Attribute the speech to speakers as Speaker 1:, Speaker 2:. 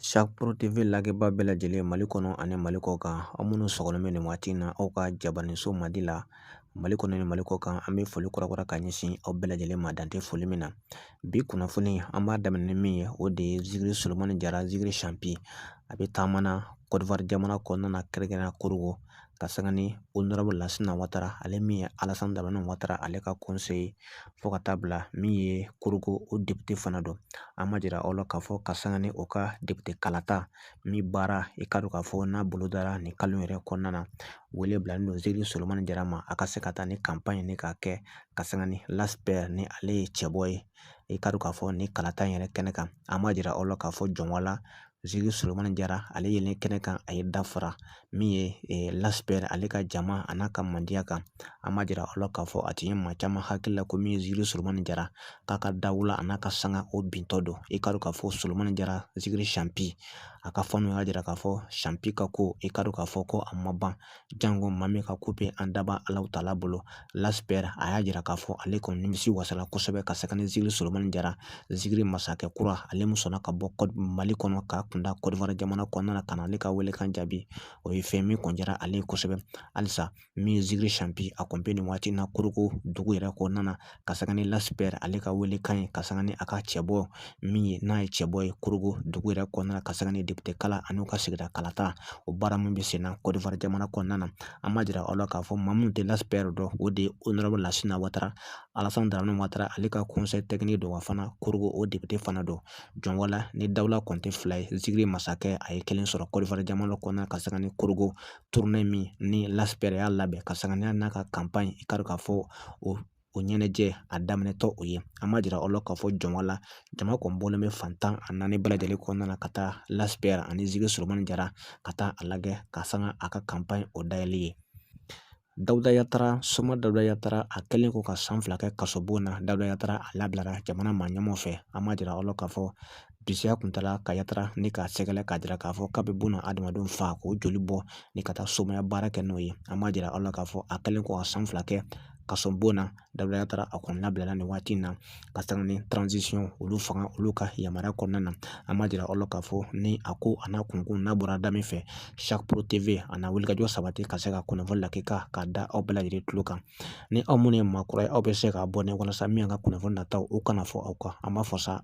Speaker 1: Siak Pro TV lagɛbaga bɛɛ lajɛlen Mali kɔnɔ ani Mali kɔ kan aw minnu sɔgɔlen bɛ nin waati in na aw ka jabaninso Mali la Mali kɔnɔ ni Mali kɔ kan an bɛ foli kɔrɔ ka ɲɛsin aw bɛɛ lajɛlen ma dan tɛ foli min na bi kunnafoni an b'a daminɛ ni min ye o de ye Zigiri Solomani Jara Zigiri Champi a bɛ taamana Côte d'Ivoire jamana kɔnɔna na kɛrɛnkɛrɛnnenya Korogo ka sanga ni Honorable Lassina Ouattara ale min ye Alassane Dramane Ouattara ale ka conseiller fo ka taa bila min ye Korogo o député fana don an ma jira aw la k'a fɔ ka sanga ni o ka député kalata min baara i ka dɔn k'a fɔ n'a bolo dara nin kalo yɛrɛ kɔnɔna na wele bilalen don Zigiri Solomani Jara ma a ka se ka taa ni campagne ni k'a kɛ ka sanga ni l'ASPR ni ale ye cɛbɔ ye i ka dɔn k'a fɔ ni kalata in yɛrɛ kɛnɛ kan an ma jira aw la k'a fɔ jɔnwala Zigiri Solomani Jara ale yelen kɛnɛ kan a ye dafara min ye l'ASPR ale ka jama a n'a ka mandiya kan an ma jira aw la k'a fɔ a tun ye maa caman hakili la ko min ye Zigiri Solomani Jara k'a ka dawula a n'a ka sanga o bintɔ don i ka dɔn k'a fɔ Solomani Jara Zigiri Champi a ka fɔnw y'a jira k'a fɔ Champi ka ko i ka dɔn k'a fɔ ko a ma ban jango maa min ka ko bɛ an daba Alahu Taala bolo l'ASPR a y'a jira k'a fɔ ale kɔni nimisi wasala kosɛbɛ ka sanga ni Zigiri Solomani Jara Zigiri masakɛ kura ale min sɔnna ka bɔ Mali kɔnɔ k'a kunda Côte d'Ivoire jamana kɔnɔna na ka na ale ka welekan jaabi o ye fɛn min kɔni diyara ale ye kosɛbɛ halisa min ye Zigiri Champi a kɔni bɛ nin waati in na Korogo dugu yɛrɛ kɔnɔna na ka sanga ni l'ASPR ale ka welekan ye ka sanga ni a ka cɛbɔ min ye n'a ye cɛbɔ ye Korogo dugu yɛrɛ kɔnɔna na ka sanga ni député kala ani ka sigida kalata o baara min bɛ sen na Côte d'Ivoire jamana kɔnɔna na an ma jira aw la k'a fɔ maa minnu tɛ l'ASPR dɔn o de ye Honorable Lassina Ouattara Alassane Dramane Ouattara ale ka conseil technique don wa fana Korogo o député fana don jɔnwala ni dawula kɔni tɛ fila ye Zigiri masakɛ a ye kelen sɔrɔ Côte d'Ivoire jamana kɔnɔna na ka sanga ni Korogo tournée min ni l'ASPR y'a labɛn ka sanga ni n'a ka campagne i ka dɔn k'a fɔ o ɲɛnajɛ a daminɛtɔ o ye an ma jira aw la k'a fɔ jɔnwala jama kɔni bɔlen bɛ fantan a naani bɛɛ lajɛlen kɔnɔna na ka taa l'ASPR ani Zigiri Solomani Jara ka taa a lajɛ ka sanga a ka campagne o dayɛlɛ ye Dawuda Yatara Soma Dawuda Yatara a kɛlen ko ka san 2 kɛ kasobon na Dawuda Yatara a labilara jamana maa ɲɛmaaw fɛ an ma jira aw la k'a fɔ Dusuya kuntala ka Yatara ni k'a sɛgɛlɛ k'a jira k'a fɔ k'a bɛ buna adamadenw faga k'o joli bɔ ni ka taa somaya baara kɛ n'o ye an ma jira aw la k'a fɔ a kɛlen ko ka san 2 kɛ kasobon na Dawuda Yatara a kɔni labilara nin waati in na ka sanga ni transition olu fanga olu ka yamaruya kɔnɔna na an ma jira aw la k'a fɔ ni a ko a n'a kunkun n'a bɔra da min fɛ Siak Pro TV a n'a wulikajɔ sabati ka se ka kunnafoni lakika k'a da aw bɛɛ lajɛlen tulo kan ni aw minnu ye maakɔrɔ ye aw bɛ se k'a bɔ ne walasa min ka kunnafoni nataw o kana fɔ aw kan an b'a fɔ sa